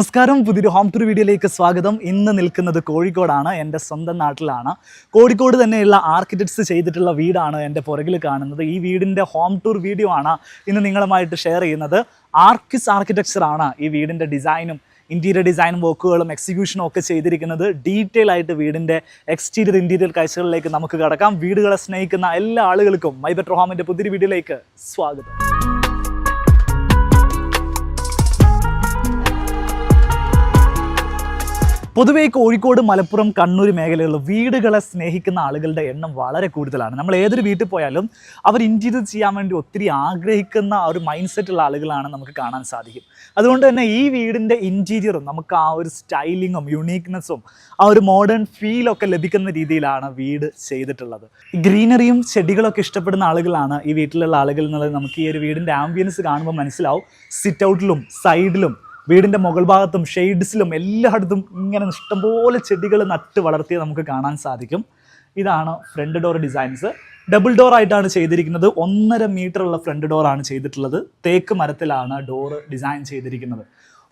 നമസ്കാരം, പുതിയൊരു home tour വീഡിയോയിലേക്ക് സ്വാഗതം. ഇന്ന് നിൽക്കുന്നത് കോഴിക്കോടാണ്, എൻ്റെ സ്വന്തം നാട്ടിലാണ്. കോഴിക്കോട് തന്നെയുള്ള ആർക്കിടെക്ട്സ് ചെയ്തിട്ടുള്ള വീടാണ് എൻ്റെ പുറകിൽ കാണുന്നത്. ഈ വീടിൻ്റെ ഹോം ടൂർ വീഡിയോ ആണ് ഇന്ന് നിങ്ങളുമായിട്ട് ഷെയർ ചെയ്യുന്നത്. ആർക്കിസ് ആർക്കിടെക്ചറാണ് ഈ വീടിൻ്റെ ഡിസൈനും ഇൻറ്റീരിയർ ഡിസൈനും വർക്കുകളും എക്സിക്യൂഷനും ഒക്കെ ചെയ്തിരിക്കുന്നത്. ഡീറ്റെയിൽ ആയിട്ട് വീടിൻ്റെ എക്സ്റ്റീരിയർ ഇൻറ്റീരിയർ കാഴ്ചകളിലേക്ക് നമുക്ക് കടക്കാം. വീടുകളെ സ്നേഹിക്കുന്ന എല്ലാ ആളുകൾക്കും മൈ ബെറ്റർ ഹോമിൻ്റെ പുതിയൊരു വീഡിയോയിലേക്ക് സ്വാഗതം. പൊതുവേ കോഴിക്കോട്, മലപ്പുറം, കണ്ണൂർ മേഖലകളിൽ വീടുകളെ സ്നേഹിക്കുന്ന ആളുകളുടെ എണ്ണം വളരെ കൂടുതലാണ്. നമ്മൾ ഏതൊരു വീട്ടിൽ പോയാലും അവർ ഇൻറ്റീരിയർ ചെയ്യാൻ വേണ്ടി ഒത്തിരി ആഗ്രഹിക്കുന്ന ഒരു മൈൻഡ് സെറ്റുള്ള ആളുകളാണ് നമുക്ക് കാണാൻ സാധിക്കും. അതുകൊണ്ട് തന്നെ ഈ വീടിൻ്റെ ഇൻറ്റീരിയറും നമുക്ക് ആ ഒരു സ്റ്റൈലിങ്ങും യുണീക്നെസ്സും ആ ഒരു മോഡേൺ ഫീലൊക്കെ ലഭിക്കുന്ന രീതിയിലാണ് വീട് ചെയ്തിട്ടുള്ളത്. ഗ്രീനറിയും ചെടികളൊക്കെ ഇഷ്ടപ്പെടുന്ന ആളുകളാണ് ഈ വീട്ടിലുള്ള ആളുകൾ എന്നുള്ളത് നമുക്ക് ഈ ഒരു വീടിൻ്റെ ആംബിയൻസ് കാണുമ്പോൾ മനസ്സിലാവും. സിറ്റ് ഔട്ടിലും സൈഡിലും വീടിൻ്റെ മുകൾ ഭാഗത്തും ഷെയ്ഡ്സിലും എല്ലായിടത്തും ഇങ്ങനെ ഇഷ്ടംപോലെ ചെടികൾ നട്ട് വളർത്തി നമുക്ക് കാണാൻ സാധിക്കും. ഇതാണ് front door designs. Double door ആയിട്ടാണ് ചെയ്തിരിക്കുന്നത്. 1.5 മീറ്ററുള്ള ഫ്രണ്ട് ഡോറാണ് ചെയ്തിട്ടുള്ളത്. തേക്ക് മരത്തിലാണ് ഡോറ് ഡിസൈൻ ചെയ്തിരിക്കുന്നത്.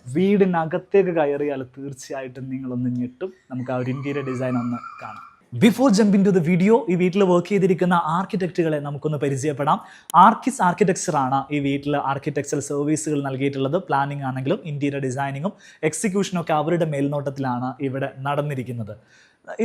വീടിനകത്തേക്ക് കയറിയാൽ തീർച്ചയായിട്ടും നിങ്ങളൊന്ന് ഞെട്ടും. നമുക്ക് ആ ഒരു ഇൻറ്റീരിയർ ഡിസൈൻ ഒന്ന് കാണാം. Before jumping to the video, ഈ വീട്ടിൽ വർക്ക് ചെയ്തിരിക്കുന്ന ആർക്കിടെക്റ്റുകളെ നമുക്കൊന്ന് പരിചയപ്പെടാം. ആർക്കിസ് ആർക്കിടെക്ചറാണ് ഈ വീട്ടിൽ ആർക്കിടെക്ചറൽ സർവീസുകൾ നൽകിയിട്ടുള്ളത്. പ്ലാനിംഗ് ആണെങ്കിലും ഇൻറ്റീരിയർ ഡിസൈനിങ്ങും എക്സിക്യൂഷനും ഒക്കെ അവരുടെ മേൽനോട്ടത്തിലാണ് ഇവിടെ നടന്നിരിക്കുന്നത്.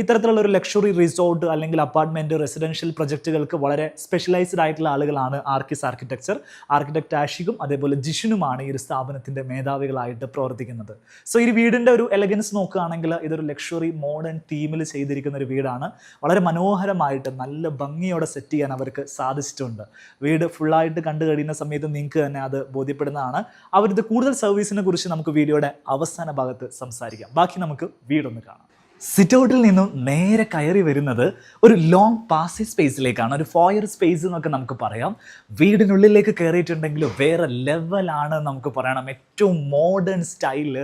ഇത്തരത്തിലുള്ള ഒരു ലക്ഷറി റിസോർട്ട് അല്ലെങ്കിൽ അപ്പാർട്ട്മെൻറ്റ്, റെസിഡൻഷ്യൽ പ്രൊജക്റ്റുകൾക്ക് വളരെ സ്പെഷ്യലൈസ്ഡ് ആയിട്ടുള്ള ആളുകളാണ് ആർക്കിസ് ആർക്കിടെക്ചർ. ആർക്കിടെക്ട് ആഷിക്കും അതേപോലെ ജിഷനുമാണ് ഈ ഒരു സ്ഥാപനത്തിൻ്റെ മേധാവികളായിട്ട് പ്രവർത്തിക്കുന്നത്. സോ ഈ വീടിൻ്റെ ഒരു എലഗൻസ് നോക്കുകയാണെങ്കിൽ ഇതൊരു ലക്ഷറി മോഡേൺ തീമിൽ ചെയ്തിരിക്കുന്ന ഒരു വീടാണ്. വളരെ മനോഹരമായിട്ട് നല്ല ഭംഗിയോടെ സെറ്റ് ചെയ്യാൻ അവർക്ക് സാധിച്ചിട്ടുണ്ട്. വീട് ഫുള്ളായിട്ട് കണ്ടു കഴിയുന്ന സമയത്ത് നിങ്ങൾക്ക് തന്നെ അത് ബോധ്യപ്പെടുന്നതാണ്. അവരുടെ കൂടുതൽ സർവീസിനെ കുറിച്ച് നമുക്ക് വീഡിയോയുടെ അവസാന ഭാഗത്ത് സംസാരിക്കാം. ബാക്കി നമുക്ക് വീടൊന്ന് കാണാം. സിറ്റ് ഔട്ടിൽ നിന്നും നേരെ കയറി വരുന്നത് ഒരു ലോങ് പാസേജ് സ്പേസിലേക്കാണ്. ഒരു ഫോയർ സ്പേസ് എന്നൊക്കെ നമുക്ക് പറയാം. വീടിനുള്ളിലേക്ക് കയറിയിട്ടുണ്ടെങ്കിൽ വേറെ ലെവലാണ് നമുക്ക് പറയണം. ഏറ്റവും മോഡേൺ സ്റ്റൈലിൽ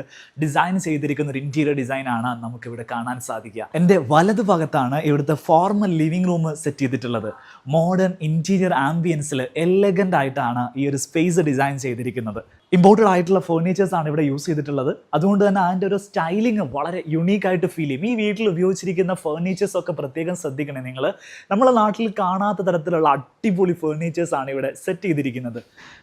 ഡിസൈൻ ചെയ്തിരിക്കുന്ന ഒരു ഇൻറ്റീരിയർ ഡിസൈനാണ് നമുക്കിവിടെ കാണാൻ സാധിക്കുക. എൻ്റെ വലതു ഭാഗത്താണ് ഇവിടുത്തെ ഫോർമൽ ലിവിംഗ് റൂം സെറ്റ് ചെയ്തിട്ടുള്ളത്. മോഡേൺ ഇൻറ്റീരിയർ ആംബിയൻസിൽ എലഗൻ്റ് ആയിട്ടാണ് ഈ ഒരു സ്പേസ് ഡിസൈൻ ചെയ്തിരിക്കുന്നത്. ഇമ്പോർട്ടഡ് ആയിട്ടുള്ള ഫേർണിച്ചേഴ്സാണ് ഇവിടെ യൂസ് ചെയ്തിട്ടുള്ളത്. അതുകൊണ്ട് തന്നെ അതിൻ്റെ ഒരു സ്റ്റൈലിങ് വളരെ യുണീക്കായിട്ട് ഫീൽ ചെയ്യും. ഈ വീട്ടിൽ ഉപയോഗിച്ചിരിക്കുന്ന ഫേർണിച്ചേഴ്സൊക്കെ പ്രത്യേകം ശ്രദ്ധിക്കണേ നിങ്ങൾ. നമ്മളെ നാട്ടിൽ കാണാത്ത തരത്തിലുള്ള അടിപൊളി ഫേർണിച്ചേഴ്സാണ് ഇവിടെ സെറ്റ് ചെയ്തിരിക്കുന്നത്.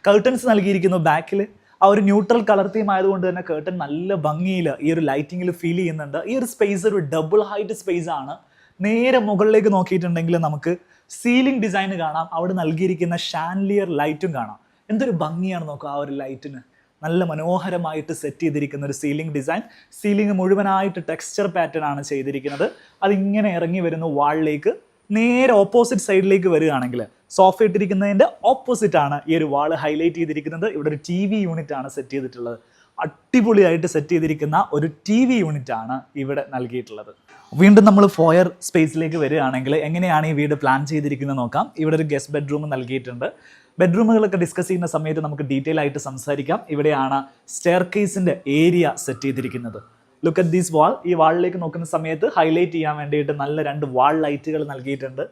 കർട്ടൻസ് നൽകിയിരിക്കുന്നു ബാക്കിൽ. ആ ഒരു ന്യൂട്രൽ കളർ തീം ആയതുകൊണ്ട് തന്നെ കർട്ടൻ നല്ല ഭംഗിയിൽ ഈ ഒരു ലൈറ്റിങ്ങിൽ ഫീൽ ചെയ്യുന്നുണ്ട്. ഈ ഒരു സ്പേസ് ഒരു ഡബിൾ ഹൈറ്റ് സ്പേസ് ആണ്. നേരെ മുകളിലേക്ക് നോക്കിയിട്ടുണ്ടെങ്കിൽ നമുക്ക് സീലിംഗ് ഡിസൈൻ കാണാം. അവിടെ നൽകിയിരിക്കുന്ന ഷാൻലിയർ ലൈറ്റും കാണാം. എന്തൊരു ഭംഗിയാണ് നോക്കുക. ആ ഒരു ലൈറ്റിന് നല്ല മനോഹരമായിട്ട് സെറ്റ് ചെയ്തിരിക്കുന്ന ഒരു സീലിംഗ് ഡിസൈൻ. സീലിംഗ് മുഴുവനായിട്ട് ടെക്സ്ചർ പാറ്റേൺ ആണ് ചെയ്തിരിക്കുന്നത്. അതിങ്ങനെ ഇറങ്ങി വരുന്ന വാളിലേക്ക്. നേരെ ഓപ്പോസിറ്റ് സൈഡിലേക്ക് വരികയാണെങ്കിൽ സോഫ ഇട്ടിരിക്കുന്നതിൻ്റെ ഓപ്പോസിറ്റ് ആണ് ഈ ഒരു വാള് ഹൈലൈറ്റ് ചെയ്തിരിക്കുന്നത്. ഇവിടെ ഒരു TV യൂണിറ്റ് ആണ് സെറ്റ് ചെയ്തിട്ടുള്ളത്. അടിപൊളിയായിട്ട് സെറ്റ് ചെയ്തിരിക്കുന്ന ഒരു TV യൂണിറ്റ് ആണ് ഇവിടെ നൽകിയിട്ടുള്ളത്. വീണ്ടും നമ്മൾ ഫോയർ സ്പേസിലേക്ക് വരികയാണെങ്കിൽ എങ്ങനെയാണ് ഈ വീട് പ്ലാൻ ചെയ്തിരിക്കുന്നത് നോക്കാം. ഇവിടെ ഒരു ഗസ്റ്റ് ബെഡ്റൂം നൽകിയിട്ടുണ്ട്. ബെഡ്റൂമുകളൊക്കെ ഡിസ്കസ് ചെയ്യുന്ന സമയത്ത് നമുക്ക് ഡീറ്റെയിൽ ആയിട്ട് സംസാരിക്കാം. ഇവിടെയാണ് സ്റ്റെയർ കേസിൻ്റെ ഏരിയ സെറ്റ് ചെയ്തിരിക്കുന്നത്. ലുക്ക് അറ്റ് ദീസ് വാൾ. ഈ വാളിലേക്ക് നോക്കുന്ന സമയത്ത് ഹൈലൈറ്റ് ചെയ്യാൻ വേണ്ടിയിട്ട് നല്ല 2 വാൾ ലൈറ്റുകൾ നൽകിയിട്ടുണ്ട്.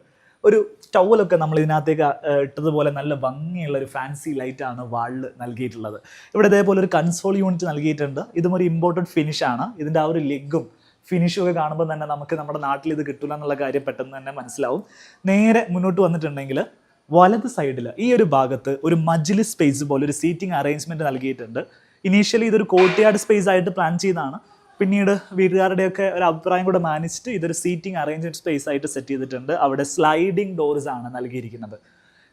ഒരു ടവലൊക്കെ നമ്മൾ ഇതിനകത്തേക്ക് ഇട്ടതുപോലെ നല്ല ഭംഗിയുള്ള ഒരു ഫാൻസി ലൈറ്റാണ് വാളിൽ നൽകിയിട്ടുള്ളത്. ഇവിടെ ഇതേപോലെ ഒരു കൺസോൾ യൂണിറ്റ് നൽകിയിട്ടുണ്ട്. ഇതും ഒരു ഇമ്പോർട്ടഡ് ഫിനിഷാണ്. ഇതിൻ്റെ ആ ഒരു ലെഗും ഫിനിഷും ഒക്കെ കാണുമ്പോൾ തന്നെ നമുക്ക് നമ്മുടെ നാട്ടിൽ ഇത് കിട്ടില്ല എന്നുള്ള കാര്യം പെട്ടെന്ന് തന്നെ മനസ്സിലാവും. നേരെ മുന്നോട്ട് വന്നിട്ടുണ്ടെങ്കിൽ വലത് സൈഡിൽ ഈ ഒരു ഭാഗത്ത് ഒരു മജ്ലിസ് സ്പേസ് പോലെ ഒരു സീറ്റിംഗ് അറേഞ്ച്മെൻറ്റ് നൽകിയിട്ടുണ്ട്. ഇനീഷ്യലി ഇതൊരു കോർട്ട്യാർഡ് സ്പേസ് ആയിട്ട് പ്ലാൻ ചെയ്തതാണ്. പിന്നീട് വീട്ടുകാരുടെയൊക്കെ ഒരു അഭിപ്രായം കൂടെ മാനിച്ചിട്ട് ഇതൊരു സീറ്റിംഗ് അറേഞ്ച്മെൻറ്റ് സ്പേസ് ആയിട്ട് സെറ്റ് ചെയ്തിട്ടുണ്ട്. അവിടെ സ്ലൈഡിംഗ് ഡോർസ് ആണ് നൽകിയിരിക്കുന്നത്.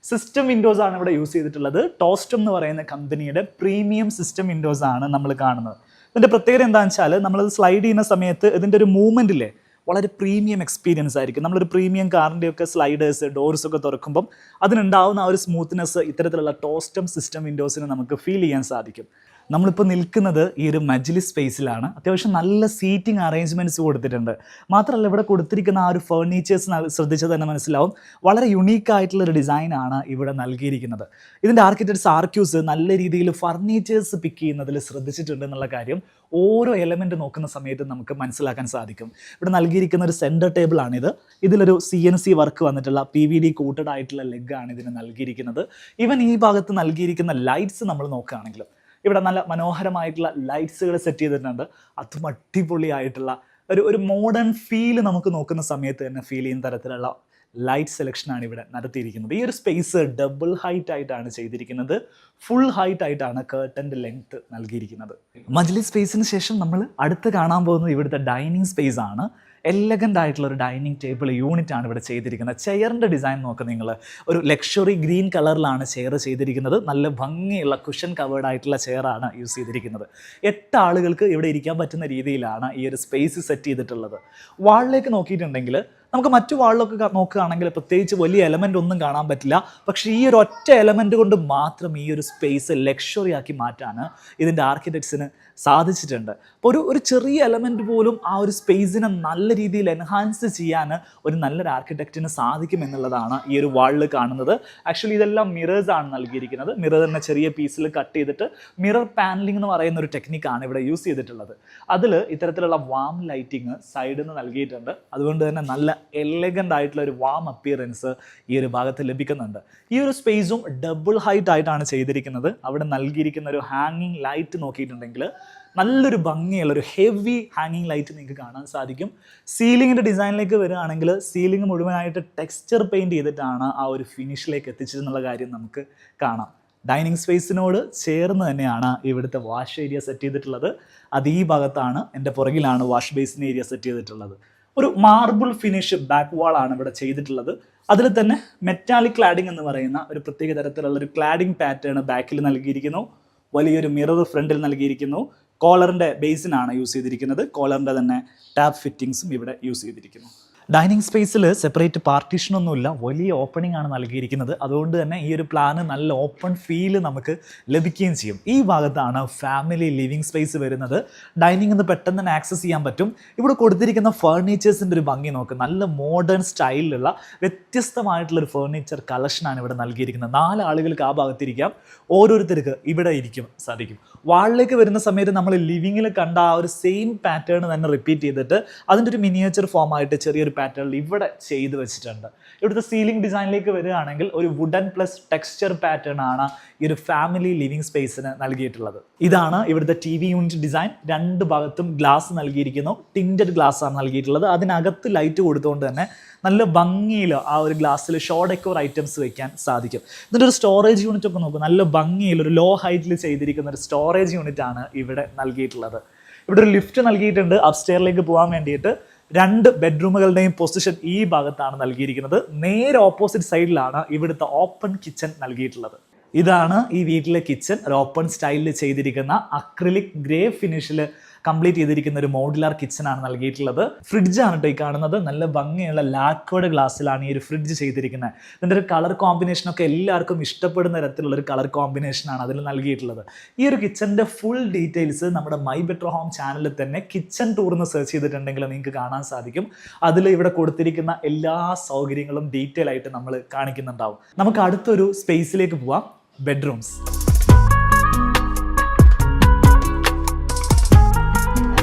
സിസ്റ്റം വിൻഡോസ് ആണ് ഇവിടെ യൂസ് ചെയ്തിട്ടുള്ളത്. ടോസ്റ്റം എന്ന് പറയുന്ന കമ്പനിയുടെ പ്രീമിയം സിസ്റ്റം വിൻഡോസ് ആണ് നമ്മൾ കാണുന്നത്. ഇതിൻ്റെ പ്രത്യേകത എന്താണെന്ന് വെച്ചാൽ നമ്മളത് സ്ലൈഡ് ചെയ്യുന്ന സമയത്ത് ഇതിൻ്റെ ഒരു മൂവ്മെൻറ്റില്ലേ വളരെ പ്രീമിയം എക്സ്പീരിയൻസ് ആയിരിക്കും. നമ്മളൊരു പ്രീമിയം കാറിൻ്റെയൊക്കെ സ്ലൈഡേഴ്സ്, ഡോർസ് ഒക്കെ തുറക്കുമ്പം അതിനുണ്ടാവുന്ന ആ ഒരു സ്മൂത്ത്നെസ് ഇത്തരത്തിലുള്ള ടോസ്റ്റം സിസ്റ്റം വിൻഡോസിന് നമുക്ക് ഫീൽ ചെയ്യാൻ സാധിക്കും. നമ്മളിപ്പോൾ നിൽക്കുന്നത് ഈ ഒരു മജ്ലിസ് സ്പേസിലാണ്. അത്യാവശ്യം നല്ല സീറ്റിംഗ് അറേഞ്ച്മെൻറ്റ്സ് കൊടുത്തിട്ടുണ്ട്. മാത്രമല്ല ഇവിടെ കൊടുത്തിരിക്കുന്ന ആ ഒരു ഫേർണിച്ചേഴ്സ് ശ്രദ്ധിച്ചാൽ തന്നെ മനസ്സിലാവും. വളരെ യുണീക്കായിട്ടുള്ളൊരു ഡിസൈനാണ് ഇവിടെ നൽകിയിരിക്കുന്നത്. ഇതിൻ്റെ ആർക്കിടെക്ട്സ് ആർക്യൂസ് നല്ല രീതിയിൽ ഫർണിച്ചേഴ്സ് പിക്ക് ചെയ്യുന്നതിൽ ശ്രദ്ധിച്ചിട്ടുണ്ട് എന്നുള്ള കാര്യം ഓരോ എലമെൻറ്റ് നോക്കുന്ന സമയത്ത് നമുക്ക് മനസ്സിലാക്കാൻ സാധിക്കും. ഇവിടെ നൽകിയിരിക്കുന്ന ഒരു സെൻറ്റർ ടേബിളാണിത്. ഇതിലൊരു CNC വർക്ക് വന്നിട്ടുള്ള PVD കോട്ടഡ് ആയിട്ടുള്ള ലെഗാണ് ഇതിന് നൽകിയിരിക്കുന്നത്. ഈവൻ ഈ ഭാഗത്ത് നൽകിയിരിക്കുന്ന ലൈറ്റ്സ് നമ്മൾ നോക്കുകയാണെങ്കിൽ ഇവിടെ നല്ല മനോഹരമായിട്ടുള്ള ലൈറ്റ്സുകൾ സെറ്റ് ചെയ്തിട്ടുണ്ട്. അതും അടിപൊളിയായിട്ടുള്ള ഒരു മോഡേൺ ഫീല് നമുക്ക് നോക്കുന്ന സമയത്ത് തന്നെ ഫീൽ ചെയ്യുന്ന തരത്തിലുള്ള ലൈറ്റ് സെലക്ഷനാണ് ഇവിടെ നടത്തിയിരിക്കുന്നത്. ഈ ഒരു സ്പേസ് ഡബിൾ ഹൈറ്റ് ആയിട്ടാണ് ചെയ്തിരിക്കുന്നത്. ഫുൾ ഹൈറ്റ് ആയിട്ടാണ് കേർട്ടൻ്റെ ലെങ്ത് നൽകിയിരിക്കുന്നത്. മജ്ലിസ് സ്പേസിന് ശേഷം നമ്മൾ അടുത്ത് കാണാൻ പോകുന്നത് ഇവിടുത്തെ ഡൈനിങ് സ്പേസ് ആണ്. എലഗൻ്റ് ആയിട്ടുള്ള ഒരു ഡൈനിങ് ടേബിൾ യൂണിറ്റ് ആണ് ഇവിടെ ചെയ്തിരിക്കുന്നത്. ചെയറിൻ്റെ ഡിസൈൻ നോക്കുക നിങ്ങൾ, ഒരു ലക്ഷറി ഗ്രീൻ കളറിലാണ് ചെയർ ചെയ്തിരിക്കുന്നത്. നല്ല ഭംഗിയുള്ള കുഷൻ കവേർഡ് ആയിട്ടുള്ള ചെയറാണ് യൂസ് ചെയ്തിരിക്കുന്നത്. 8 ആളുകൾക്ക് ഇവിടെ ഇരിക്കാൻ പറ്റുന്ന രീതിയിലാണ് ഈ ഒരു സ്പേസ് സെറ്റ് ചെയ്തിട്ടുള്ളത്. വാളിലേക്ക് നോക്കിയിട്ടുണ്ടെങ്കിൽ നമുക്ക് മറ്റു വാളിലൊക്കെ നോക്കുകയാണെങ്കിൽ പ്രത്യേകിച്ച് വലിയ എലമെൻ്റ് ഒന്നും കാണാൻ പറ്റില്ല. പക്ഷേ ഈ ഒരു ഒറ്റ എലമെൻ്റ് കൊണ്ട് മാത്രം ഈ ഒരു സ്പേസ് ലക്ഷറി ആക്കി മാറ്റാൻ ഇതിൻ്റെ ആർക്കിടെക്ട്സിന് സാധിച്ചിട്ടുണ്ട്. അപ്പോൾ ഒരു ചെറിയ എലമെൻറ്റ് പോലും ആ ഒരു സ്പേസിനെ നല്ല രീതിയിൽ എൻഹാൻസ് ചെയ്യാൻ ഒരു നല്ലൊരു ആർക്കിടെക്റ്റിന് സാധിക്കും എന്നുള്ളതാണ് ഈ ഒരു വാളിൽ കാണുന്നത്. ആക്ച്വലി ഇതെല്ലാം മിറേഴ്സ് ആണ് നൽകിയിരിക്കുന്നത്. മിറർ തന്നെ ചെറിയ പീസിൽ കട്ട് ചെയ്തിട്ട് മിറർ പാനലിംഗ് എന്ന് പറയുന്ന ഒരു ടെക്നിക്കാണ് ഇവിടെ യൂസ് ചെയ്തിട്ടുള്ളത്. അതിൽ ഇത്തരത്തിലുള്ള വാം ലൈറ്റിങ് സൈഡിൽ നിന്ന് നൽകിയിട്ടുണ്ട്. അതുകൊണ്ട് തന്നെ നല്ല എലഗൻ്റ് ആയിട്ടുള്ള ഒരു വാം അപ്പിയറൻസ് ഈ ഒരു ഭാഗത്ത് ലഭിക്കുന്നുണ്ട്. ഈ ഒരു സ്പേസും ഡബിൾ ഹൈറ്റ് ആയിട്ടാണ് ചെയ്തിരിക്കുന്നത്. അവിടെ നൽകിയിരിക്കുന്ന ഒരു ഹാങ്ങിങ് ലൈറ്റ് നോക്കിയിട്ടുണ്ടെങ്കിൽ നല്ലൊരു ഭംഗിയുള്ള ഒരു ഹെവി ഹാങ്ങിങ് ലൈറ്റ് നിങ്ങൾക്ക് കാണാൻ സാധിക്കും. സീലിങ്ങിൻ്റെ ഡിസൈനിലേക്ക് വരികയാണെങ്കിൽ സീലിംഗ് മുഴുവനായിട്ട് ടെക്സ്ചർ പെയിൻറ്റ് ചെയ്തിട്ടാണ് ആ ഒരു ഫിനിഷിലേക്ക് എത്തിച്ചതെന്നുള്ള കാര്യം നമുക്ക് കാണാം. ഡൈനിങ് സ്പേസിനോട് ചേർന്ന് തന്നെയാണ് ഇവിടുത്തെ വാഷ് ഏരിയ സെറ്റ് ചെയ്തിട്ടുള്ളത്. അത് ഈ ഭാഗത്താണ്, എൻ്റെ പുറകിലാണ് വാഷ് ബേസിൻ ഏരിയ സെറ്റ് ചെയ്തിട്ടുള്ളത്. ഒരു മാർബിൾ ഫിനിഷ് ബാക്ക് വാളാണ് ഇവിടെ ചെയ്തിട്ടുള്ളത്. അതിൽ തന്നെ മെറ്റാലിക് ക്ലാഡിംഗ് എന്ന് പറയുന്ന ഒരു പ്രത്യേക തരത്തിലുള്ള ഒരു ക്ലാഡിംഗ് പാറ്റേൺ ബാക്കിൽ നൽകിയിരിക്കുന്നു. വലിയൊരു മിറർ ഫ്രണ്ടിൽ നൽകിയിരിക്കുന്നു. കോളറിൻ്റെ ബേസിനാണ് യൂസ് ചെയ്തിരിക്കുന്നത്. കോളറിൻ്റെ തന്നെ ടാപ്പ് ഫിറ്റിങ്സും ഇവിടെ യൂസ് ചെയ്തിരിക്കുന്നു. ഡൈനിങ് സ്പേസിൽ സെപ്പറേറ്റ് പാർട്ടീഷനൊന്നുമില്ല, വലിയ ഓപ്പണിംഗ് ആണ് നൽകിയിരിക്കുന്നത്. അതുകൊണ്ട് തന്നെ ഈ ഒരു പ്ലാന് നല്ല ഓപ്പൺ ഫീല് നമുക്ക് ലഭിക്കുകയും ചെയ്യും. ഈ ഭാഗത്താണ് ഫാമിലി ലിവിങ് സ്പേസ് വരുന്നത്. ഡൈനിങ് എന്ന് പെട്ടെന്ന് തന്നെ ആക്സസ് ചെയ്യാൻ പറ്റും. ഇവിടെ കൊടുത്തിരിക്കുന്ന ഫർണിച്ചേഴ്സിൻ്റെ ഒരു ഭംഗി നോക്ക്, നല്ല മോഡേൺ സ്റ്റൈലിലുള്ള വ്യത്യസ്തമായിട്ടുള്ളൊരു ഫർണിച്ചർ കളക്ഷനാണ് ഇവിടെ നൽകിയിരിക്കുന്നത്. 4 ആളുകൾക്ക് ആ ഭാഗത്തിരിക്കാം, ഓരോരുത്തർക്ക് ഇവിടെ ഇരിക്കും സാധിക്കും. വാളിലേക്ക് വരുന്ന സമയത്ത് നമ്മൾ ലിവിങ്ങിൽ കണ്ട ആ ഒരു സെയിം പാറ്റേൺ തന്നെ റിപ്പീറ്റ് ചെയ്തിട്ട് അതിൻ്റെ ഒരു മിനിയേച്ചർ ഫോമായിട്ട് ചെറിയൊരു പാറ്റേണിൽ ഇവിടെ ചെയ്ത് വെച്ചിട്ടുണ്ട്. ഇവിടുത്തെ സീലിംഗ് ഡിസൈനിലേക്ക് വരികയാണെങ്കിൽ ഒരു വുഡൻ പ്ലസ് ടെക്സ്ചർ പാറ്റേൺ ആണ് ഈ ഒരു ഫാമിലി ലിവിങ് സ്പേസിന് നൽകിയിട്ടുള്ളത്. ഇതാണ് ഇവിടുത്തെ TV യൂണിറ്റ് ഡിസൈൻ. 2 ഭാഗത്തും ഗ്ലാസ് നൽകിയിരിക്കുന്നു. ടിൻറ്റഡ് ഗ്ലാസ് ആണ് നൽകിയിട്ടുള്ളത്. അതിനകത്ത് ലൈറ്റ് കൊടുത്തുകൊണ്ട് തന്നെ നല്ല ഭംഗിയിൽ ആ ഒരു ഗ്ലാസ്സിൽ ഷോ ഡെക്കോർ ഐറ്റംസ് വെക്കാൻ സാധിക്കും. ഇതിൻ്റെ ഒരു സ്റ്റോറേജ് യൂണിറ്റ് ഒക്കെ നോക്കും, നല്ല ഭംഗിയിൽ ഒരു ലോ ഹൈറ്റിൽ ചെയ്തിരിക്കുന്ന ഒരു സ്റ്റോറേജ് യൂണിറ്റ് ആണ് ഇവിടെ നൽകിയിട്ടുള്ളത്. ഇവിടെ ഒരു ലിഫ്റ്റ് നൽകിയിട്ടുണ്ട് അപ്സ്റ്റെയറിലേക്ക് പോകാൻ വേണ്ടിയിട്ട്. 2 ബെഡ്റൂമുകളുടെയും പൊസിഷൻ ഈ ഭാഗത്താണ് നൽകിയിരിക്കുന്നത്. നേരെ ഓപ്പോസിറ്റ് സൈഡിലാണ് ഇവിടുത്തെ ഓപ്പൺ കിച്ചൺ നൽകിയിട്ടുള്ളത്. ഇതാണ് ഈ വീട്ടിലെ കിച്ചൺ. ഒരു ഓപ്പൺ സ്റ്റൈലിൽ ചെയ്തിരിക്കുന്ന അക്രിലിക് ഗ്രേ ഫിനിഷിൽ കംപ്ലീറ്റ് ചെയ്തിരിക്കുന്ന ഒരു മോഡുലാർ കിച്ചണാണ് നൽകിയിട്ടുള്ളത്. ഫ്രിഡ്ജാണ് കേട്ടോ ഈ കാണുന്നത്. നല്ല ഭംഗിയുള്ള ലാക്വേർഡ് ഗ്ലാസ്സിലാണ് ഈ ഒരു ഫ്രിഡ്ജ് ചെയ്തിരിക്കുന്നത്. ഇതിൻ്റെ ഒരു കളർ കോമ്പിനേഷനൊക്കെ എല്ലാവർക്കും ഇഷ്ടപ്പെടുന്ന തരത്തിലുള്ള ഒരു കളർ കോമ്പിനേഷനാണ് അതിൽ നൽകിയിട്ടുള്ളത്. ഈ ഒരു കിച്ചൻ്റെ ഫുൾ ഡീറ്റെയിൽസ് നമ്മുടെ മൈ ബെറ്റർ ഹോം ചാനലിൽ തന്നെ കിച്ചൺ ടൂർ എന്ന് സെർച്ച് ചെയ്തിട്ടുണ്ടെങ്കിൽ നിങ്ങൾക്ക് കാണാൻ സാധിക്കും. അതിൽ ഇവിടെ കൊടുത്തിരിക്കുന്ന എല്ലാ സൗകര്യങ്ങളും ഡീറ്റെയിൽ ആയിട്ട് നമ്മൾ കാണിക്കുന്നുണ്ടാവും. നമുക്ക് അടുത്തൊരു സ്പേസിലേക്ക് പോവാം, ബെഡ്റൂംസ്.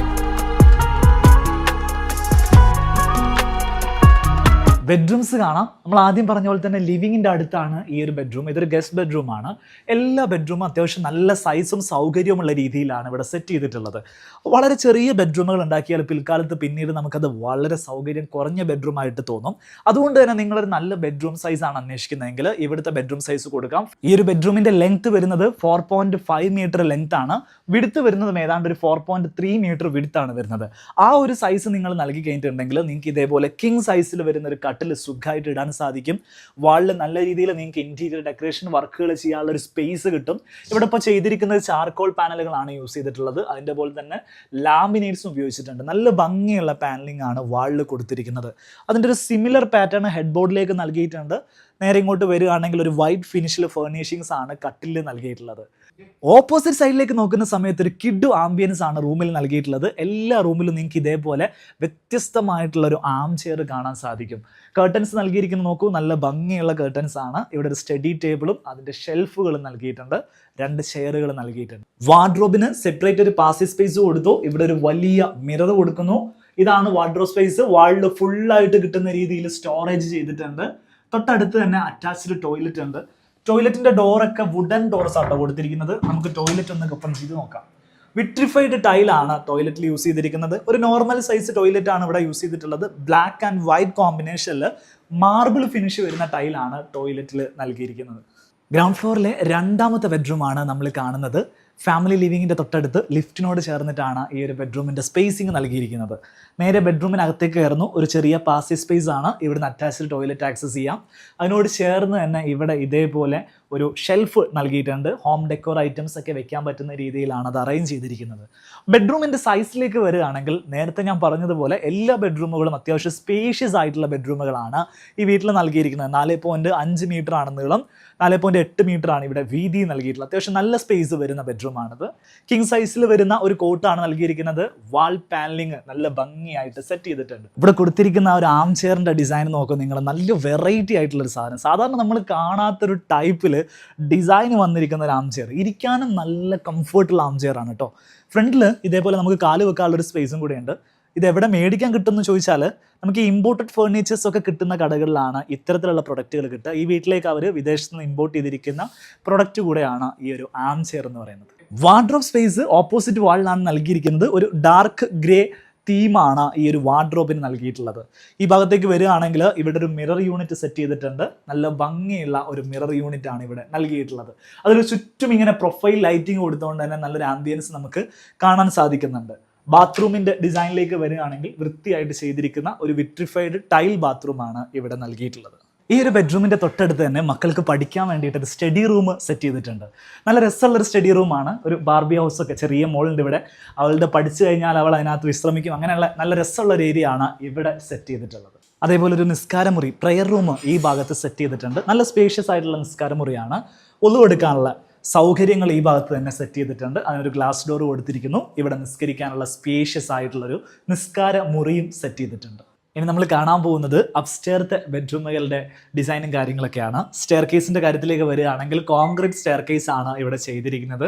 ബെഡ്റൂംസ് കാണാം. നമ്മൾ ആദ്യം പറഞ്ഞ പോലെ തന്നെ ലിവിങ്ങിൻ്റെ അടുത്താണ് ഈ ഒരു ബെഡ്റൂം. ഇതൊരു ഗസ്റ്റ് ബെഡ്റൂമാണ്. എല്ലാ ബെഡ്റൂമും അത്യാവശ്യം നല്ല സൈസും സൗകര്യവുമുള്ള രീതിയിലാണ് ഇവിടെ സെറ്റ് ചെയ്തിട്ടുള്ളത്. വളരെ ചെറിയ ബെഡ്റൂമുകൾ ഉണ്ടാക്കിയാൽ പിൽക്കാലത്ത് പിന്നീട് നമുക്കത് വളരെ സൗകര്യം കുറഞ്ഞ ബെഡ്റൂമായിട്ട് തോന്നും. അതുകൊണ്ട് തന്നെ നിങ്ങളൊരു നല്ല ബെഡ്റൂം സൈസാണ് അന്വേഷിക്കുന്നതെങ്കിൽ ഇവിടുത്തെ ബെഡ്റൂം സൈസ് കൊടുക്കാം. ഈ ഒരു ബെഡ്റൂമിൻ്റെ ലെങ്ത് വരുന്നത് 4.5 മീറ്റർ ലെങ്ത് ആണ്. വിടുത്ത് വരുന്നതും ഏതാണ്ട് ഒരു 4.3 മീറ്റർ വിടുത്താണ് വരുന്നത്. ആ ഒരു സൈസ് നിങ്ങൾ നൽകി കഴിഞ്ഞിട്ടുണ്ടെങ്കിൽ നിങ്ങൾക്ക് ഇതേപോലെ കിങ് സൈസിൽ വരുന്ന ഒരു കട്ടിൽ സുഖമായിട്ട് ഇടാൻ സാധിക്കും. വാളിൽ നല്ല രീതിയിൽ നിങ്ങൾക്ക് ഇൻറ്റീരിയർ ഡെക്കറേഷൻ വർക്കുകൾ ചെയ്യാനുള്ള ഒരു സ്പേസ് കിട്ടും. ഇവിടെ ഇപ്പോൾ ചെയ്തിരിക്കുന്നത് ചാർക്കോൾ പാനലുകളാണ് യൂസ് ചെയ്തിട്ടുള്ളത്. അതിൻ്റെ പോലെ തന്നെ ലാമിനേറ്റ്സും ഉപയോഗിച്ചിട്ടുണ്ട്. നല്ല ഭംഗിയുള്ള പാനലിംഗ് ആണ് വാളിൽ കൊടുത്തിരിക്കുന്നത്. അതിൻ്റെ ഒരു സിമിലർ പാറ്റേൺ ഹെഡ് ബോർഡിലേക്ക് നൽകിയിട്ടുണ്ട്. നേരെ ഇങ്ങോട്ട് വരികയാണെങ്കിൽ ഒരു വൈറ്റ് ഫിനിഷിൽ ഫർണിഷിങ്സ് ആണ് കട്ടിലിൽ നൽകിയിട്ടുള്ളത്. ഓപ്പോസിറ്റ് സൈഡിലേക്ക് നോക്കുന്ന സമയത്ത് ഒരു കിഡ് ആംബിയൻസ് ആണ് റൂമിൽ നൽകിയിട്ടുള്ളത്. എല്ലാ റൂമിലും നിങ്ങൾക്ക് ഇതേപോലെ വ്യത്യസ്തമായിട്ടുള്ള ഒരു ആം ചെയർ കാണാൻ സാധിക്കും. കർട്ടൻസ് നൽകിയിരിക്കുന്നത് നോക്കൂ, നല്ല ഭംഗിയുള്ള കർട്ടൻസ് ആണ്. ഇവിടെ ഒരു സ്റ്റഡി ടേബിളും അതിൻ്റെ ഷെൽഫുകളും നൽകിയിട്ടുണ്ട്. 2 ചെയറുകൾ നൽകിയിട്ടുണ്ട്. വാർഡ്രോബിന് സെപ്പറേറ്റ് ഒരു പാസേജ് സ്പേസ് കൊടുത്തു. ഇവിടെ ഒരു വലിയ മിറർ കൊടുക്കുന്നു. ഇതാണ് വാർഡ്രോബ് സ്പേസ്. വാളിൽ ഫുള്ളായിട്ട് കിട്ടുന്ന രീതിയിൽ സ്റ്റോറേജ് ചെയ്തിട്ടുണ്ട്. തൊട്ടടുത്ത് തന്നെ അറ്റാച്ച്ഡ് ടോയ്ലറ്റ് ഉണ്ട്. ടോയ്ലറ്റിന്റെ ഡോറൊക്കെ വുഡൻ ഡോർസ് ആട്ടോ കൊടുത്തിരിക്കുന്നത്. നമുക്ക് ടോയ്ലറ്റ് ഒന്ന് ഓപ്പൺ ചെയ്ത് നോക്കാം. വിട്രിഫൈഡ് ടൈലാണ് ടോയ്ലറ്റിൽ യൂസ് ചെയ്തിരിക്കുന്നത്. ഒരു നോർമൽ സൈസ് ടോയ്ലറ്റ് ആണ് ഇവിടെ യൂസ് ചെയ്തിട്ടുള്ളത്. ബ്ലാക്ക് ആൻഡ് വൈറ്റ് കോമ്പിനേഷനിൽ മാർബിൾ ഫിനിഷ് വരുന്ന ടൈലാണ് ടോയ്ലറ്റിൽ നൽകിയിരിക്കുന്നത്. ഗ്രൗണ്ട് ഫ്ലോറിലെ രണ്ടാമത്തെ ബെഡ്റൂമാണ് നമ്മൾ കാണുന്നത്. ഫാമിലി ലിവിങ്ങിൻ്റെ തൊട്ടടുത്ത് ലിഫ്റ്റിനോട് ചേർന്നിട്ടാണ് ഈ ഒരു ബെഡ്റൂമിൻ്റെ സ്പേസിങ് നൽകിയിരിക്കുന്നത്. നേരെ ബെഡ്റൂമിനകത്തേക്ക് കയറുന്നു. ഒരു ചെറിയ പാസേജ് സ്പേസ് ആണ്. ഇവിടുന്ന് അറ്റാച്ച്ഡ് ടോയ്ലറ്റ് ആക്സസ് ചെയ്യാം. അതിനോട് ചേർന്ന് തന്നെ ഇവിടെ ഇതേപോലെ ഒരു ഷെൽഫ് നൽകിയിട്ടുണ്ട്. ഹോം ഡെക്കോർ ഐറ്റംസ് ഒക്കെ വെക്കാൻ പറ്റുന്ന രീതിയിലാണ് അത് അറേഞ്ച് ചെയ്തിരിക്കുന്നത്. ബെഡ്റൂമിൻ്റെ സൈസിലേക്ക് വരികയാണെങ്കിൽ നേരത്തെ ഞാൻ പറഞ്ഞതുപോലെ എല്ലാ ബെഡ്റൂമുകളും അത്യാവശ്യം സ്പേഷ്യസ് ആയിട്ടുള്ള ബെഡ്റൂമുകളാണ് ഈ വീട്ടിൽ നൽകിയിരിക്കുന്നത്. 4.5 മീറ്റർ ആണ് നീളം, 4.8 മീറ്റർ ആണ് ഇവിടെ വീതി നൽകിയിട്ടുള്ളത്. അത്യാവശ്യം നല്ല സ്പേസ് വരുന്ന ബെഡ്റൂമാണിത്. കിങ് സൈസിൽ വരുന്ന ഒരു കോട്ടാണ് നൽകിയിരിക്കുന്നത്. വാൾ പാനലിങ് നല്ല ഭംഗിയായിട്ട് സെറ്റ് ചെയ്തിട്ടുണ്ട്. ഇവിടെ കൊടുത്തിരിക്കുന്ന ഒരു ആം ചെയറിൻ്റെ ഡിസൈൻ നോക്കും നിങ്ങൾ. നല്ല വെറൈറ്റി ആയിട്ടുള്ളൊരു സാധനം. സാധാരണ നമ്മൾ കാണാത്തൊരു ടൈപ്പിൽ ഡിസൈൻ വന്നിരിക്കുന്ന ഒരു ആം ചെയർ. ഇരിക്കാനും നല്ല കംഫർട്ടുള്ള ആം ചെയർ ആണ് കേട്ടോ. ഫ്രണ്ടിൽ ഇതേപോലെ നമുക്ക് കാല് വെക്കാനുള്ളൊരു സ്പേസും കൂടെയുണ്ട്. ഇത് എവിടെ മേടിക്കാൻ കിട്ടുമെന്ന് ചോദിച്ചാൽ നമുക്ക് ഈ ഇമ്പോർട്ടഡ് ഫേർണിച്ചേഴ്സ് ഒക്കെ കിട്ടുന്ന കടകളിലാണ് ഇത്തരത്തിലുള്ള പ്രൊഡക്റ്റുകൾ കിട്ടുക. ഈ വീട്ടിലേക്ക് അവർ വിദേശത്ത് നിന്ന് ഇമ്പോർട്ട് ചെയ്തിരിക്കുന്ന പ്രൊഡക്റ്റ് കൂടെയാണ് ഈ ഒരു ആം ചെയർ എന്ന് പറയുന്നത്. വാർഡ്രോബ് സ്പേസ് ഓപ്പോസിറ്റ് വാളിലാണ് നൽകിയിരിക്കുന്നത്. ഒരു ഡാർക്ക് ഗ്രേ തീമാണ് ഈ ഒരു വാർഡ്രോബിന് നൽകിയിട്ടുള്ളത്. ഈ ഭാഗത്തേക്ക് വരികയാണെങ്കിൽ ഇവിടെ ഒരു മിറർ യൂണിറ്റ് സെറ്റ് ചെയ്തിട്ടുണ്ട്. നല്ല ഭംഗിയുള്ള ഒരു മിറർ യൂണിറ്റ് ആണ് ഇവിടെ നൽകിയിട്ടുള്ളത്. അതിൽ ചുറ്റും ഇങ്ങനെ പ്രൊഫൈൽ ലൈറ്റിംഗ് കൊടുത്തുകൊണ്ട് തന്നെ നല്ലൊരു ആംബിയൻസ് നമുക്ക് കാണാൻ സാധിക്കുന്നുണ്ട്. ബാത്റൂമിൻ്റെ ഡിസൈനിലേക്ക് വരികയാണെങ്കിൽ വൃത്തിയായിട്ട് ചെയ്തിരിക്കുന്ന ഒരു വിട്രിഫൈഡ് ടൈൽ ബാത്റൂമാണ് ഇവിടെ നൽകിയിട്ടുള്ളത്. ഈ ഒരു ബെഡ്റൂമിൻ്റെ തൊട്ടടുത്ത് തന്നെ മക്കൾക്ക് പഠിക്കാൻ വേണ്ടിയിട്ട് ഒരു സ്റ്റഡി റൂം സെറ്റ് ചെയ്തിട്ടുണ്ട്. നല്ല രസമുള്ളൊരു സ്റ്റഡി റൂമാണ്. ഒരു ബാർബി ഹൗസൊക്കെ ചെറിയ മോളുണ്ട് ഇവിടെ. അവളുടെ പഠിച്ചു കഴിഞ്ഞാൽ അവൾ അതിനകത്ത് വിശ്രമിക്കും. അങ്ങനെയുള്ള നല്ല രസമുള്ള ഒരു ഏരിയ ആണ് ഇവിടെ സെറ്റ് ചെയ്തിട്ടുള്ളത്. അതേപോലെ ഒരു നിസ്കാരമുറി, പ്രെയർ റൂം ഈ ഭാഗത്ത് സെറ്റ് ചെയ്തിട്ടുണ്ട്. നല്ല സ്പേഷ്യസ് ആയിട്ടുള്ള നിസ്കാരമുറിയാണ്. ഒളിവ് എടുക്കാനുള്ള സൗകര്യങ്ങൾ ഈ ഭാഗത്ത് തന്നെ സെറ്റ് ചെയ്തിട്ടുണ്ട്. അതിനൊരു ഗ്ലാസ് ഡോർ കൊടുത്തിരിക്കുന്നു. ഇവിടെ നിസ്കരിക്കാനുള്ള സ്പേഷ്യസ് ആയിട്ടുള്ളൊരു നിസ്കാര മുറിയും സെറ്റ് ചെയ്തിട്ടുണ്ട്. ഇനി നമ്മൾ കാണാൻ പോകുന്നത് അപ്സ്റ്റെയർത്തെ ബെഡ്റൂമുകളുടെ ഡിസൈനും കാര്യങ്ങളൊക്കെയാണ്. സ്റ്റെയർ കേസിൻ്റെ കാര്യത്തിലേക്ക് വരികയാണെങ്കിൽ കോൺക്രീറ്റ് സ്റ്റെയർ കേസ് ആണ് ഇവിടെ ചെയ്തിരിക്കുന്നത്.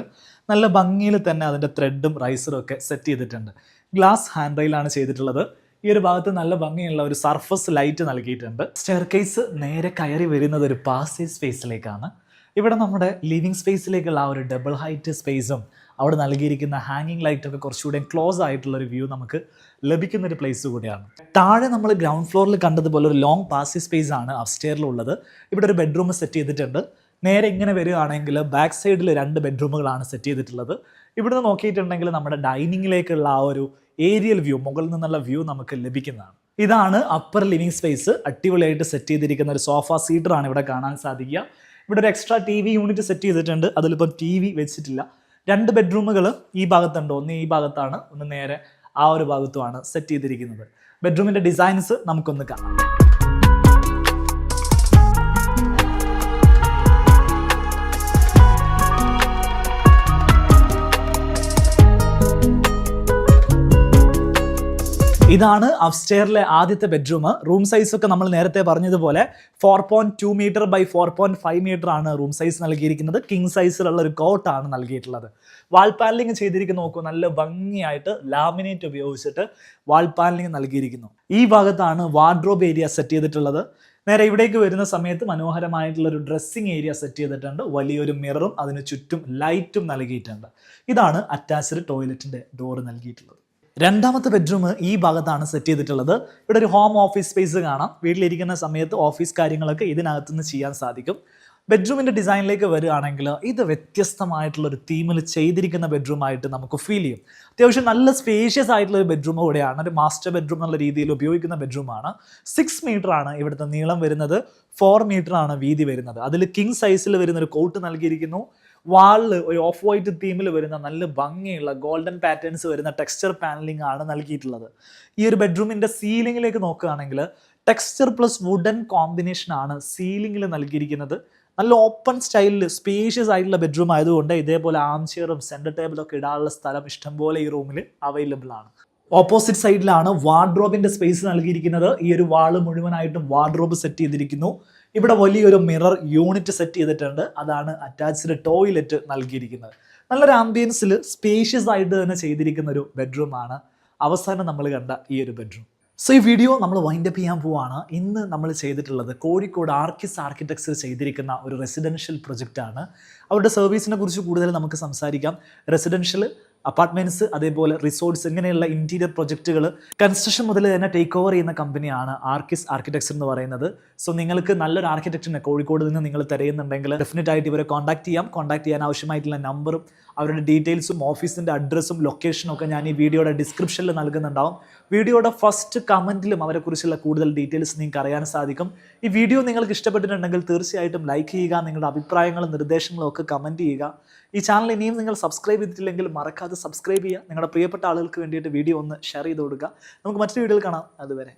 നല്ല ഭംഗിയിൽ തന്നെ അതിൻ്റെ ത്രെഡും റൈസറും ഒക്കെ സെറ്റ് ചെയ്തിട്ടുണ്ട്. ഗ്ലാസ് ഹാൻഡ് റെയിലാണ് ചെയ്തിട്ടുള്ളത്. ഈ ഒരു ഭാഗത്ത് നല്ല ഭംഗിയുള്ള ഒരു സർഫസ് ലൈറ്റ് നൽകിയിട്ടുണ്ട്. സ്റ്റെയർ കേസ് നേരെ കയറി വരുന്നത് ഒരു പാസേജ് സ്പേസിലേക്കാണ്. ഇവിടെ നമ്മുടെ ലിവിങ് സ്പേസിലേക്കുള്ള ആ ഒരു ഡബിൾ ഹൈറ്റ് സ്പേസും അവിടെ നൽകിയിരിക്കുന്ന ഹാങ്ങിങ് ലൈറ്റൊക്കെ കുറച്ചുകൂടെ ക്ലോസ് ആയിട്ടുള്ളൊരു വ്യൂ നമുക്ക് ലഭിക്കുന്നൊരു പ്ലേസ് കൂടിയാണ്. താഴെ നമ്മൾ ഗ്രൗണ്ട് ഫ്ലോറിൽ കണ്ടതുപോലെ ഒരു ലോങ് പാസേജ് സ്പേസ് ആണ് അപ്സ്റ്റെയറിലുള്ളത്. ഇവിടെ ഒരു ബെഡ്റൂം സെറ്റ് ചെയ്തിട്ടുണ്ട്. നേരെ ഇങ്ങനെ വരികയാണെങ്കിൽ ബാക്ക് സൈഡിൽ 2 ബെഡ്റൂമുകളാണ് സെറ്റ് ചെയ്തിട്ടുള്ളത്. ഇവിടുന്ന് നോക്കിയിട്ടുണ്ടെങ്കിൽ നമ്മുടെ ഡൈനിങ്ങിലേക്കുള്ള ആ ഒരു ഏരിയൽ വ്യൂ, മുകളിൽ നിന്നുള്ള വ്യൂ നമുക്ക് ലഭിക്കുന്നതാണ്. ഇതാണ് അപ്പർ ലിവിങ് സ്പേസ്. അടിപൊളിയായിട്ട് സെറ്റ് ചെയ്തിരിക്കുന്ന ഒരു സോഫ സീറ്ററാണ് ഇവിടെ കാണാൻ സാധിക്കുക. ഇവിടെ ഒരു എക്സ്ട്രാ TV യൂണിറ്റ് സെറ്റ് ചെയ്തിട്ടുണ്ട്. അതിലിപ്പം TV വെച്ചിട്ടില്ല. 2 ബെഡ്റൂമുകൾ ഈ ഭാഗത്തുണ്ട്. ഒന്ന് ഈ ഭാഗത്താണ്, ഒന്ന് നേരെ ആ ഒരു ഭാഗത്തുമാണ് സെറ്റ് ചെയ്തിരിക്കുന്നത്. ബെഡ്റൂമിൻ്റെ ഡിസൈൻസ് നമുക്കൊന്ന് കാണാം. ഇതാണ് അപ്സ്റ്റെയറിലെ ആദ്യത്തെ ബെഡ്റൂം. റൂം സൈസ് ഒക്കെ നമ്മൾ നേരത്തെ പറഞ്ഞതുപോലെ 4.2 മീറ്റർ ബൈ 4.5 മീറ്റർ ആണ് റൂം സൈസ് നൽകിയിരിക്കുന്നത്. കിങ് സൈസിലുള്ള ഒരു കോട്ടാണ് നൽകിയിട്ടുള്ളത്. വാൾ പാനലിംഗ് ചെയ്തിരിക്കുന്ന നോക്കൂ, നല്ല ഭംഗിയായിട്ട് ലാമിനേറ്റ് ഉപയോഗിച്ചിട്ട് വാൾ പാനലിംഗ് നൽകിയിരിക്കുന്നു. ഈ ഭാഗത്താണ് വാർഡ്രോബ് ഏരിയ സെറ്റ് ചെയ്തിട്ടുള്ളത്. നേരെ ഇവിടേക്ക് വരുന്ന സമയത്ത് മനോഹരമായിട്ടുള്ള ഒരു ഡ്രസ്സിങ് ഏരിയ സെറ്റ് ചെയ്തിട്ടുണ്ട്. വലിയൊരു മിററും അതിന് ചുറ്റും ലൈറ്റും നൽകിയിട്ടുണ്ട്. ഇതാണ് അറ്റാച്ച്ഡ് ടോയ്ലറ്റിൻ്റെ ഡോറ് നൽകിയിട്ടുള്ളത്. രണ്ടാമത്തെ ബെഡ്റൂം ഈ ഭാഗത്താണ് സെറ്റ് ചെയ്തിട്ടുള്ളത്. ഇവിടെ ഒരു ഹോം ഓഫീസ് സ്പേസ് കാണാം. വീട്ടിലിരിക്കുന്ന സമയത്ത് ഓഫീസ് കാര്യങ്ങളൊക്കെ ഇതിനകത്തുനിന്ന് ചെയ്യാൻ സാധിക്കും. ബെഡ്റൂമിൻ്റെ ഡിസൈനിലേക്ക് വരികയാണെങ്കിൽ ഇത് വ്യത്യസ്തമായിട്ടുള്ളൊരു തീമിൽ ചെയ്തിരിക്കുന്ന ബെഡ്റൂമായിട്ട് നമുക്ക് ഫീൽ ചെയ്യും. അത്യാവശ്യം നല്ല സ്പേഷ്യസ് ആയിട്ടുള്ള ഒരു ബെഡ്റൂം കൂടെയാണ്. ഒരു മാസ്റ്റർ ബെഡ്റൂം എന്നുള്ള രീതിയിൽ ഉപയോഗിക്കുന്ന ബെഡ്റൂമാണ്. 6 മീറ്റർ ആണ് ഇവിടുത്തെ നീളം വരുന്നത്. 4 മീറ്റർ ആണ് വീതി വരുന്നത്. അതിൽ കിങ് സൈസിൽ വരുന്ന ഒരു കോട്ട് നൽകിയിരിക്കുന്നു. വാളിൽ ഒരു ഓഫ് വൈറ്റ് തീമിൽ വരുന്ന നല്ല ഭംഗിയുള്ള ഗോൾഡൻ പാറ്റേൺസ് വരുന്ന ടെക്സ്ചർ പാനലിംഗ് ആണ് നൽകിയിട്ടുള്ളത്. ഈ ഒരു ബെഡ്റൂമിൻ്റെ സീലിംഗിലേക്ക് നോക്കുകയാണെങ്കിൽ ടെക്സ്ചർ പ്ലസ് വുഡൻ കോമ്പിനേഷൻ ആണ് സീലിംഗിൽ നൽകിയിരിക്കുന്നത്. നല്ല ഓപ്പൺ സ്റ്റൈലിൽ സ്പേഷ്യസ് ആയിട്ടുള്ള ബെഡ്റൂം ആയതുകൊണ്ട് ഇതേപോലെ ആം ചെയറും സെൻറ്റർ ടേബിളൊക്കെ ഇടാനുള്ള സ്ഥലം ഇഷ്ടംപോലെ ഈ റൂമിൽ അവൈലബിൾ ആണ്. ഓപ്പോസിറ്റ് സൈഡിലാണ് വാർഡ്രോബിൻ്റെ സ്പേസ് നൽകിയിരിക്കുന്നത്. ഈ ഒരു വാള് മുഴുവനായിട്ടും വാർഡ്രോബ് സെറ്റ് ചെയ്തിരിക്കുന്നു. ഇവിടെ വലിയൊരു മിറർ യൂണിറ്റ് സെറ്റ് ചെയ്തിട്ടുണ്ട്. അതാണ് അറ്റാച്ച്ഡ് ടോയ്ലറ്റ് നൽകിയിരിക്കുന്നത്. നല്ലൊരു ആംബിയൻസിൽ സ്പേഷ്യസ് ആയിട്ട് തന്നെ ചെയ്തിരിക്കുന്ന ഒരു ബെഡ്റൂമാണ് അവസാനം നമ്മൾ കണ്ട ഈ ഒരു ബെഡ്റൂം. സോ ഈ വീഡിയോ നമ്മൾ വൈൻഡപ്പ് ചെയ്യാൻ പോവാണ്. ഇന്ന് നമ്മൾ ചെയ്തിട്ടുള്ളത് കോഴിക്കോട് ആർക്കിസ് ആർക്കിടെക്ചർ ചെയ്തിരിക്കുന്ന ഒരു റെസിഡൻഷ്യൽ പ്രൊജക്റ്റാണ്. അവരുടെ സർവീസിനെ കുറിച്ച് കൂടുതൽ നമുക്ക് സംസാരിക്കാം. റെസിഡൻഷ്യൽ, അപ്പാർട്ട്മെൻറ്റ്സ്, അതേപോലെ റിസോർട്ട്സ്, ഇങ്ങനെയുള്ള ഇൻറ്റീരിയർ പ്രൊജക്റ്റുകൾ കൺസ്ട്രക്ഷൻ മുതൽ തന്നെ ടേക്ക് ഓവർ ചെയ്യുന്ന കമ്പനിയാണ് ആർക്കിസ് ആർക്കിടെക്ചർ എന്ന് പറയുന്നത്. സോ നിങ്ങൾക്ക് നല്ലൊരു ആർക്കിടെക്ചറിനെ കോഴിക്കോട് നിന്ന് നിങ്ങൾ തിരയുന്നുണ്ടെങ്കിൽ ഡെഫിനറ്റ് ആയിട്ട് ഇവരെ കോൺടാക്ട് ചെയ്യാം. കോൺടാക്ട് ചെയ്യാൻ ആവശ്യമായിട്ടുള്ള നമ്പറും അവരുടെ ഡീറ്റെയിൽസും ഓഫീസിൻ്റെ അഡ്രസ്സും ലൊക്കേഷനും ഒക്കെ ഞാൻ ഈ വീഡിയോയുടെ ഡിസ്ക്രിപ്ഷനിൽ നൽകുന്നുണ്ടാവും. വീഡിയോയുടെ ഫസ്റ്റ് കമൻറ്റിലും അവരെക്കുറിച്ചുള്ള കൂടുതൽ ഡീറ്റെയിൽസ് നിങ്ങൾക്ക് അറിയാൻ സാധിക്കും. ഈ വീഡിയോ നിങ്ങൾക്ക് ഇഷ്ടപ്പെട്ടിട്ടുണ്ടെങ്കിൽ തീർച്ചയായിട്ടും ലൈക്ക് ചെയ്യുക. നിങ്ങളുടെ അഭിപ്രായങ്ങളും നിർദ്ദേശങ്ങളും ഒക്കെ കമൻറ്റ് ചെയ്യുക. ഈ ചാനൽ ഇനിയും നിങ്ങൾ സബ്സ്ക്രൈബ് ചെയ്തിട്ടില്ലെങ്കിൽ മറക്കാതെ സബ്സ്ക്രൈബ് ചെയ്യുക. നിങ്ങളുടെ പ്രിയപ്പെട്ട ആളുകൾക്ക് വേണ്ടിയിട്ട് വീഡിയോ ഒന്ന് ഷെയർ ചെയ്ത് കൊടുക്കുക. നമുക്ക് മറ്റൊരു വീഡിയോയിൽ കാണാം. അതുവരെ.